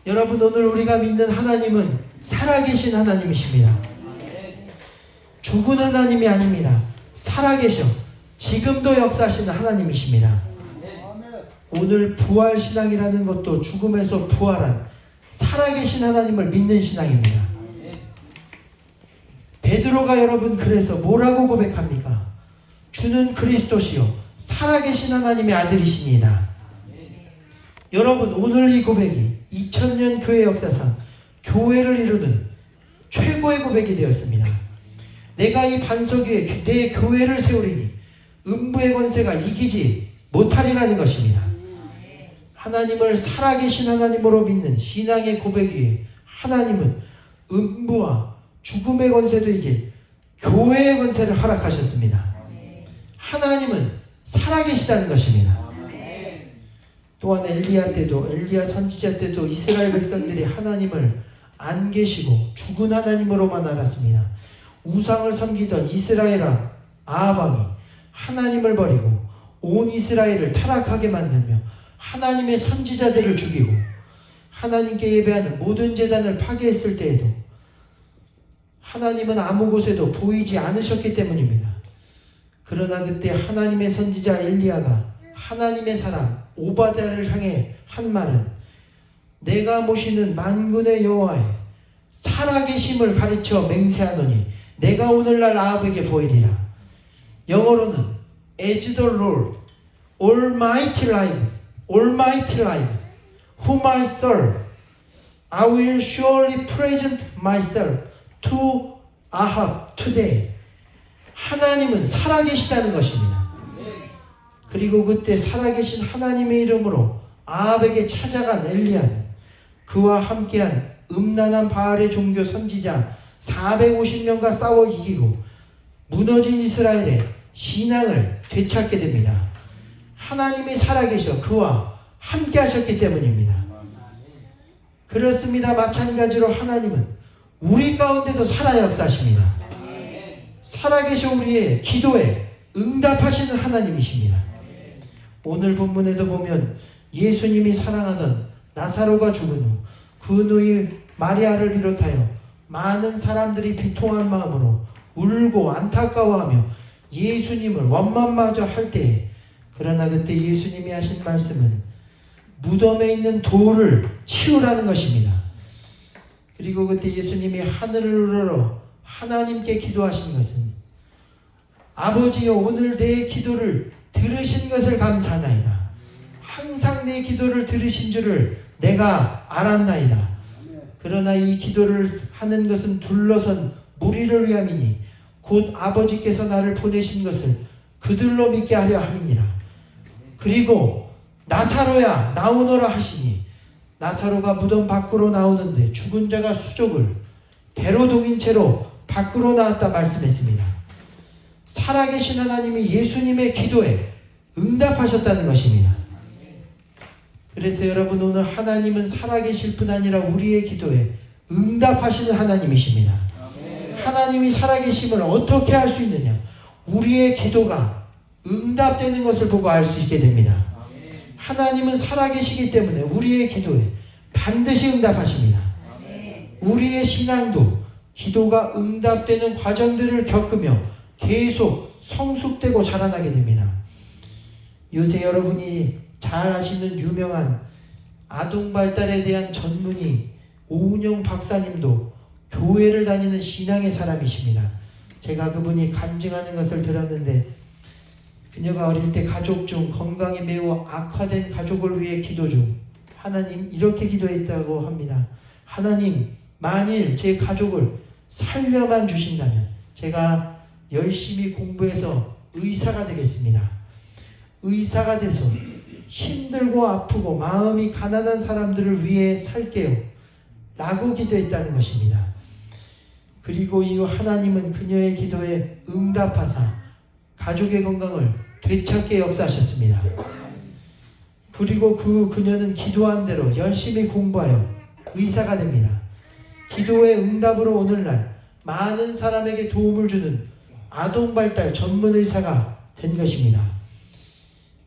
여러분, 오늘 우리가 믿는 하나님은 살아계신 하나님이십니다. 죽은 하나님이 아닙니다. 살아계셔 지금도 역사하시는 하나님이십니다. 오늘 부활신앙이라는 것도 죽음에서 부활한 살아계신 하나님을 믿는 신앙입니다. 베드로가 여러분 그래서 뭐라고 고백합니까? 주는 그리스도시요 살아계신 하나님의 아들이시니이다. 여러분, 오늘 이 고백이 2000년 교회 역사상 교회를 이루는 최고의 고백이 되었습니다. 내가 이 반석 위에 내 교회를 세우리니 음부의 권세가 이기지 못하리라는 것입니다. 하나님을 살아계신 하나님으로 믿는 신앙의 고백 위에 하나님은 음부와 죽음의 권세도 이길 교회의 권세를 허락하셨습니다. 하나님은 살아계시다는 것입니다. 또한 엘리야 선지자 때도 이스라엘 백성들이 하나님을 안 계시고 죽은 하나님으로만 알았습니다. 우상을 섬기던 이스라엘 왕 아합 왕이 하나님을 버리고 온 이스라엘을 타락하게 만들며 하나님의 선지자들을 죽이고 하나님께 예배하는 모든 제단을 파괴했을 때에도 하나님은 아무 곳에도 보이지 않으셨기 때문입니다. 그러나 그때 하나님의 선지자 엘리야가 하나님의 사람 오바댜를 향해 한 말은 내가 모시는 만군의 여호와의 살아계심을 가르쳐 맹세하노니 내가 오늘날 아합에게 보이리라. 영어로는 As the Lord Almighty lives, whom I serve, I will surely present myself to Ahab today. 하나님은 살아계시다는 것입니다. 그리고 그때 살아계신 하나님의 이름으로 아합에게 찾아간 엘리야는 그와 함께한 음란한 바알의 종교 선지자 450명과 싸워 이기고 무너진 이스라엘의 신앙을 되찾게 됩니다. 하나님이 살아계셔 그와 함께 하셨기 때문입니다. 그렇습니다. 마찬가지로 하나님은 우리 가운데도 살아 역사하십니다. 살아계셔 우리의 기도에 응답하시는 하나님이십니다. 오늘 본문에도 보면 예수님이 사랑하던 나사로가 죽은 후 그 누이 마리아를 비롯하여 많은 사람들이 비통한 마음으로 울고 안타까워하며 예수님을 원망마저 할 때에 그러나 그때 예수님이 하신 말씀은 무덤에 있는 돌을 치우라는 것입니다. 그리고 그때 예수님이 하늘을 우러러 하나님께 기도하신 것은 아버지여 오늘 내 기도를 들으신 것을 감사하나이다. 항상 내 기도를 들으신 줄을 내가 알았나이다. 그러나 이 기도를 하는 것은 둘러선 무리를 위함이니 곧 아버지께서 나를 보내신 것을 그들로 믿게 하려 함이니라. 그리고 나사로야 나오너라 하시니 나사로가 무덤 밖으로 나오는데 죽은 자가 수족을 배로 동인 채로 밖으로 나왔다 말씀했습니다. 살아계신 하나님이 예수님의 기도에 응답하셨다는 것입니다. 그래서 여러분 오늘 하나님은 살아계실 뿐 아니라 우리의 기도에 응답하시는 하나님이십니다. 하나님이 살아계심을 어떻게 할 수 있느냐? 우리의 기도가 응답되는 것을 보고 알 수 있게 됩니다. 하나님은 살아계시기 때문에 우리의 기도에 반드시 응답하십니다. 우리의 신앙도 기도가 응답되는 과정들을 겪으며 계속 성숙되고 자라나게 됩니다. 요새 여러분이 잘 아시는 유명한 아동발달에 대한 전문의 오은영 박사님도 교회를 다니는 신앙의 사람이십니다. 제가 그분이 간증하는 것을 들었는데 그녀가 어릴 때 가족 중 건강이 매우 악화된 가족을 위해 기도 중 하나님 이렇게 기도했다고 합니다. 하나님 만일 제 가족을 살려만 주신다면 제가 열심히 공부해서 의사가 되겠습니다. 의사가 돼서 힘들고 아프고 마음이 가난한 사람들을 위해 살게요 라고 기도했다는 것입니다. 그리고 이 하나님은 그녀의 기도에 응답하사 가족의 건강을 되찾게 역사하셨습니다. 그리고 그녀는 기도한 대로 열심히 공부하여 의사가 됩니다. 기도의 응답으로 오늘날 많은 사람에게 도움을 주는 아동발달 전문 의사가 된 것입니다.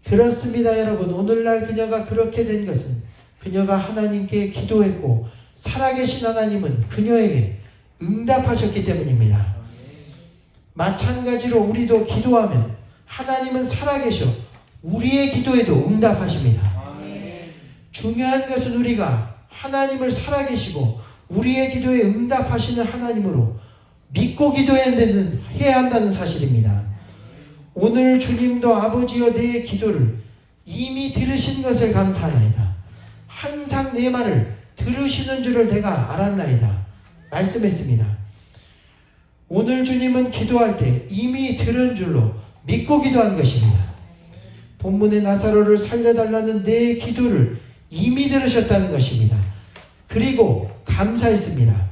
그렇습니다, 여러분. 오늘날 그녀가 그렇게 된 것은 그녀가 하나님께 기도했고 살아계신 하나님은 그녀에게 응답하셨기 때문입니다. 마찬가지로 우리도 기도하면 하나님은 살아계셔 우리의 기도에도 응답하십니다. 중요한 것은 우리가 하나님을 살아계시고 우리의 기도에 응답하시는 하나님으로 믿고 해야 한다는 사실입니다. 오늘 주님도 아버지여 내 기도를 이미 들으신 것을 감사하나이다. 항상 내 말을 들으시는 줄을 내가 알았나이다. 말씀했습니다. 오늘 주님은 기도할 때 이미 들은 줄로 믿고 기도한 것입니다. 본문의 나사로를 살려달라는 내 기도를 이미 들으셨다는 것입니다. 그리고 감사했습니다.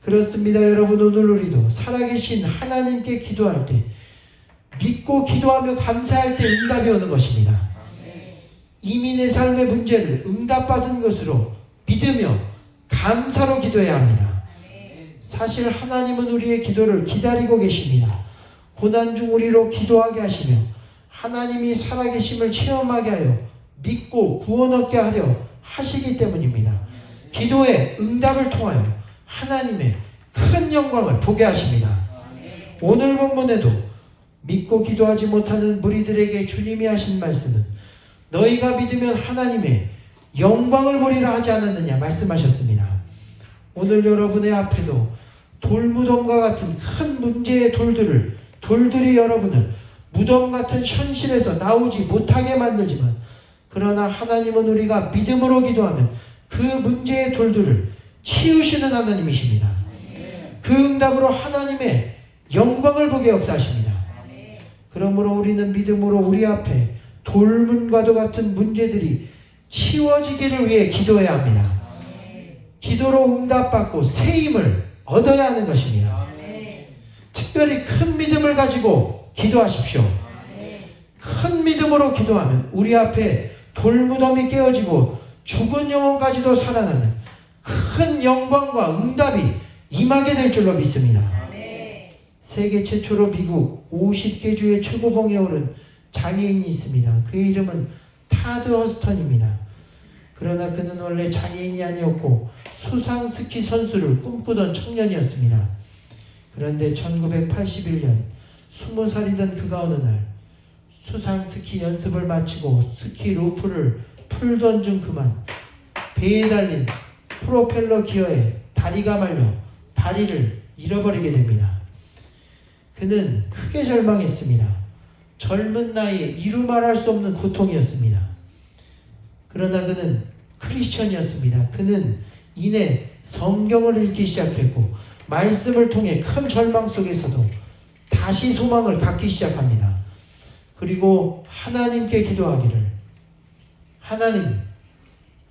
그렇습니다. 여러분, 오늘 우리도 살아계신 하나님께 기도할 때 믿고 기도하며 감사할 때 응답이 오는 것입니다. 이미 내 삶의 문제를 응답받은 것으로 믿으며 감사로 기도해야 합니다. 사실 하나님은 우리의 기도를 기다리고 계십니다. 고난 중 우리로 기도하게 하시며 하나님이 살아계심을 체험하게 하여 믿고 구원 얻게 하려 하시기 때문입니다. 기도의 응답을 통하여 하나님의 큰 영광을 보게 하십니다. 오늘 본문에도 믿고 기도하지 못하는 무리들에게 주님이 하신 말씀은 너희가 믿으면 하나님의 영광을 보리라 하지 않았느냐 말씀하셨습니다. 오늘 여러분의 앞에도 돌무덤과 같은 큰 문제의 돌들이 여러분을 무덤 같은 현실에서 나오지 못하게 만들지만 그러나 하나님은 우리가 믿음으로 기도하면 그 문제의 돌들을 치우시는 하나님이십니다. 그 응답으로 하나님의 영광을 보게 역사하십니다. 그러므로 우리는 믿음으로 우리 앞에 돌문과도 같은 문제들이 치워지기를 위해 기도해야 합니다. 기도로 응답받고 새 힘을 얻어야 하는 것입니다. 특별히 큰 믿음을 가지고 기도하십시오. 큰 믿음으로 기도하면 우리 앞에 돌무덤이 깨어지고 죽은 영혼까지도 살아나는 큰 영광과 응답이 임하게 될 줄로 믿습니다. 세계 최초로 미국 50개 주의 최고봉에 오른 장애인이 있습니다. 그의 이름은 타드 허스턴입니다. 그러나 그는 원래 장애인이 아니었고 수상 스키 선수를 꿈꾸던 청년이었습니다. 그런데 1981년 20살이던 그가 어느 날 수상 스키 연습을 마치고 스키 로프를 풀던 중 그만 배에 달린 프로펠러 기어에 다리가 말려 다리를 잃어버리게 됩니다. 그는 크게 절망했습니다. 젊은 나이에 이루 말할 수 없는 고통이었습니다. 그러나 그는 크리스천이었습니다. 그는 이내 성경을 읽기 시작했고 말씀을 통해 큰 절망 속에서도 다시 소망을 갖기 시작합니다. 그리고 하나님께 기도하기를 하나님,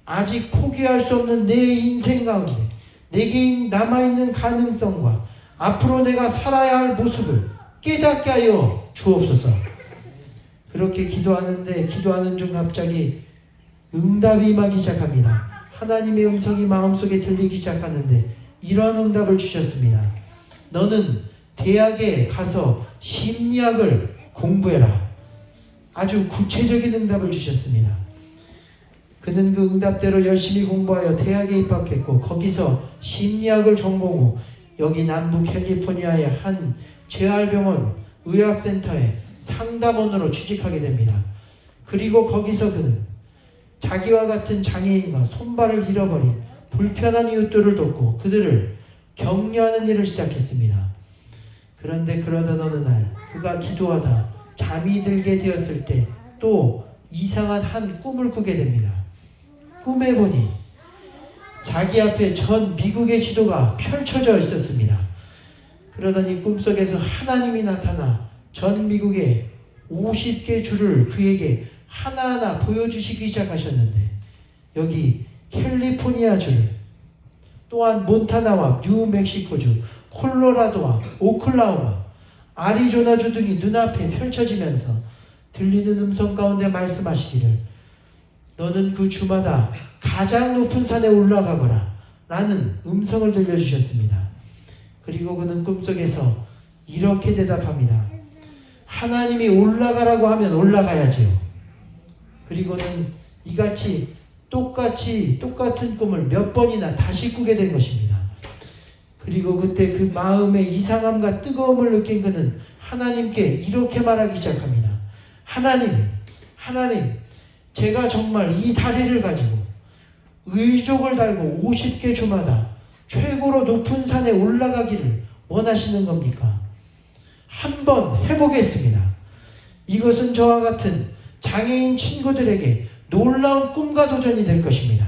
아직 포기할 수 없는 내 인생 가운데 내게 남아있는 가능성과 앞으로 내가 살아야 할 모습을 깨닫게 하여 주옵소서. 그렇게 기도하는 중 갑자기 응답이 임하기 시작합니다. 하나님의 음성이 마음속에 들리기 시작하는데 이런 응답을 주셨습니다. 너는 대학에 가서 심리학을 공부해라. 아주 구체적인 응답을 주셨습니다. 그는 그 응답대로 열심히 공부하여 대학에 입학했고 거기서 심리학을 전공 후 여기 남부 캘리포니아의 한 재활병원 의학센터에 상담원으로 취직하게 됩니다. 그리고 거기서 그는 자기와 같은 장애인과 손발을 잃어버린 불편한 이웃들을 돕고 그들을 격려하는 일을 시작했습니다. 그런데 그러던 어느 날 그가 기도하다 잠이 들게 되었을 때 또 이상한 한 꿈을 꾸게 됩니다. 꿈에 보니 자기 앞에 전 미국의 지도가 펼쳐져 있었습니다. 그러더니 꿈속에서 하나님이 나타나 전 미국의 50개 주를 그에게 하나하나 보여주시기 시작하셨는데 여기 캘리포니아 주를 또한 몬타나와 뉴멕시코주, 콜로라도와 오클라호마, 아리조나주 등이 눈앞에 펼쳐지면서 들리는 음성 가운데 말씀하시기를 너는 그 주마다 가장 높은 산에 올라가거라 라는 음성을 들려주셨습니다. 그리고 그는 꿈속에서 이렇게 대답합니다. 하나님이 올라가라고 하면 올라가야지요. 그리고는 이같이 똑같은 꿈을 몇 번이나 다시 꾸게 된 것입니다. 그리고 그때 그 마음의 이상함과 뜨거움을 느낀 그는 하나님께 이렇게 말하기 시작합니다. 하나님, 제가 정말 이 다리를 가지고 의족을 달고 50개 주마다 최고로 높은 산에 올라가기를 원하시는 겁니까? 한번 해보겠습니다. 이것은 저와 같은 장애인 친구들에게 놀라운 꿈과 도전이 될 것입니다.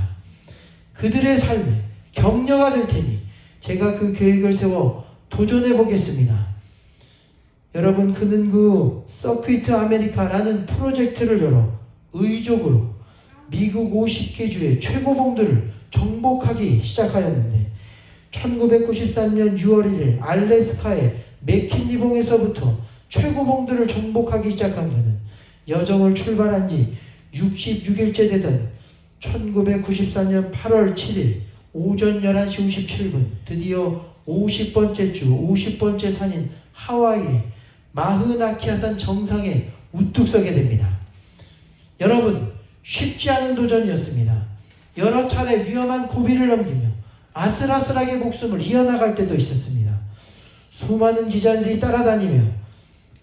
그들의 삶에 격려가 될 테니 제가 그 계획을 세워 도전해 보겠습니다. 여러분, 그는 그 서킷 아메리카라는 프로젝트를 열어 의족으로 미국 50개 주의 최고봉들을 정복하기 시작하였는데 1993년 6월 1일 알래스카의 맥킨리봉에서부터 최고봉들을 정복하기 시작한 그는 여정을 출발한 지 66일째 되던 1994년 8월 7일 오전 11시 57분 드디어 50번째 주 50번째 산인 하와이의 마흐나키아산 정상에 우뚝 서게 됩니다. 여러분, 쉽지 않은 도전이었습니다. 여러 차례 위험한 고비를 넘기며 아슬아슬하게 목숨을 이어나갈 때도 있었습니다. 수많은 기자들이 따라다니며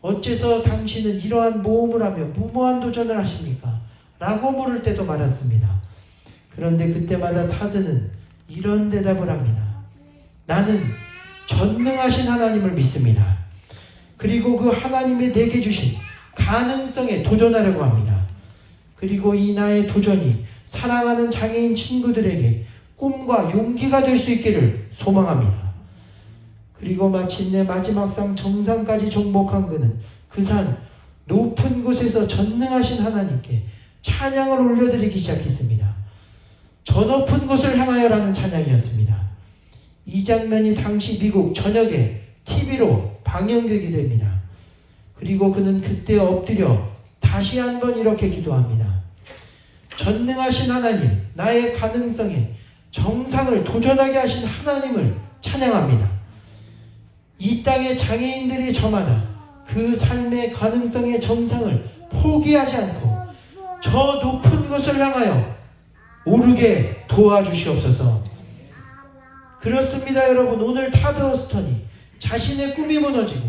어째서 당신은 이러한 모험을 하며 무모한 도전을 하십니까? 라고 물을 때도 많았습니다. 그런데 그때마다 타드는 이런 대답을 합니다. 나는 전능하신 하나님을 믿습니다. 그리고 그 하나님의 내게 주신 가능성에 도전하려고 합니다. 그리고 이 나의 도전이 사랑하는 장애인 친구들에게 꿈과 용기가 될 수 있기를 소망합니다. 그리고 마침내 마지막 산 정상까지 정복한 그는 그 산 높은 곳에서 전능하신 하나님께 찬양을 올려드리기 시작했습니다. 저 높은 곳을 향하여라는 찬양이었습니다. 이 장면이 당시 미국 전역에 TV로 방영되게 됩니다. 그리고 그는 그때 엎드려 다시 한번 이렇게 기도합니다. 전능하신 하나님, 나의 가능성에 정상을 도전하게 하신 하나님을 찬양합니다. 이 땅의 장애인들이 저마다 그 삶의 가능성의 정상을 포기하지 않고 저 높은 곳을 향하여 오르게 도와주시옵소서. 그렇습니다, 여러분. 오늘 타드 허스턴이 자신의 꿈이 무너지고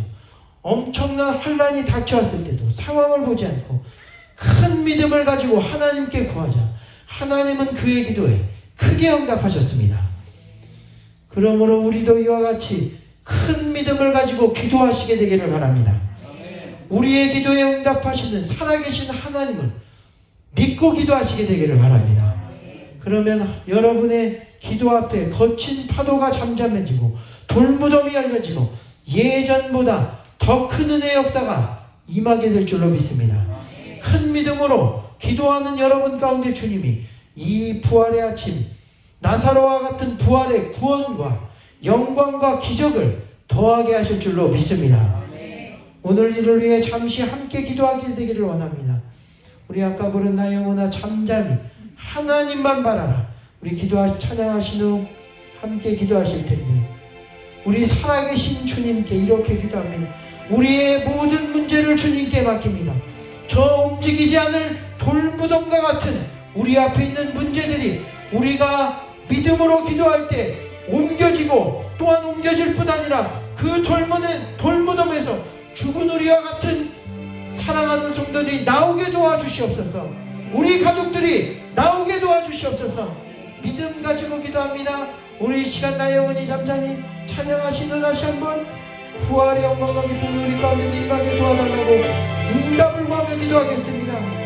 엄청난 환란이 닥쳐왔을 때도 상황을 보지 않고 큰 믿음을 가지고 하나님께 구하자 하나님은 그의 기도에 크게 응답하셨습니다. 그러므로 우리도 이와 같이 큰 믿음을 가지고 기도하시게 되기를 바랍니다. 우리의 기도에 응답하시는 살아계신 하나님을 믿고 기도하시게 되기를 바랍니다. 그러면 여러분의 기도 앞에 거친 파도가 잠잠해지고 돌무덤이 열려지고 예전보다 더 큰 은혜의 역사가 임하게 될 줄로 믿습니다. 큰 믿음으로 기도하는 여러분 가운데 주님이 이 부활의 아침 나사로와 같은 부활의 구원과 영광과 기적을 더하게 하실 줄로 믿습니다. 오늘 이를 위해 잠시 함께 기도하게 되기를 원합니다. 우리 아까 부른 나 영혼아 잠잠히 하나님만 바라라. 우리 찬양하신 후 함께 기도하실 텐데 우리 살아계신 주님께 이렇게 기도합니다. 우리의 모든 문제를 주님께 맡깁니다. 저 움직이지 않을 돌무덤과 같은 우리 앞에 있는 문제들이 우리가 믿음으로 기도할 때 옮겨지고 또한 옮겨질 뿐 아니라 그 돌무덤에서 죽은 우리와 같은 사랑하는 성도들이 나오게 도와주시옵소서. 우리 가족들이 나오게 도와주시옵소서. 믿음 가지고 기도합니다. 우리 이 시간 나의 영혼이 잠잠히 찬양하시는 다시 한번 부활의 영광과 기쁨이 우리 가운데 임하게 도와달라고 응답을 구하며 기도하겠습니다.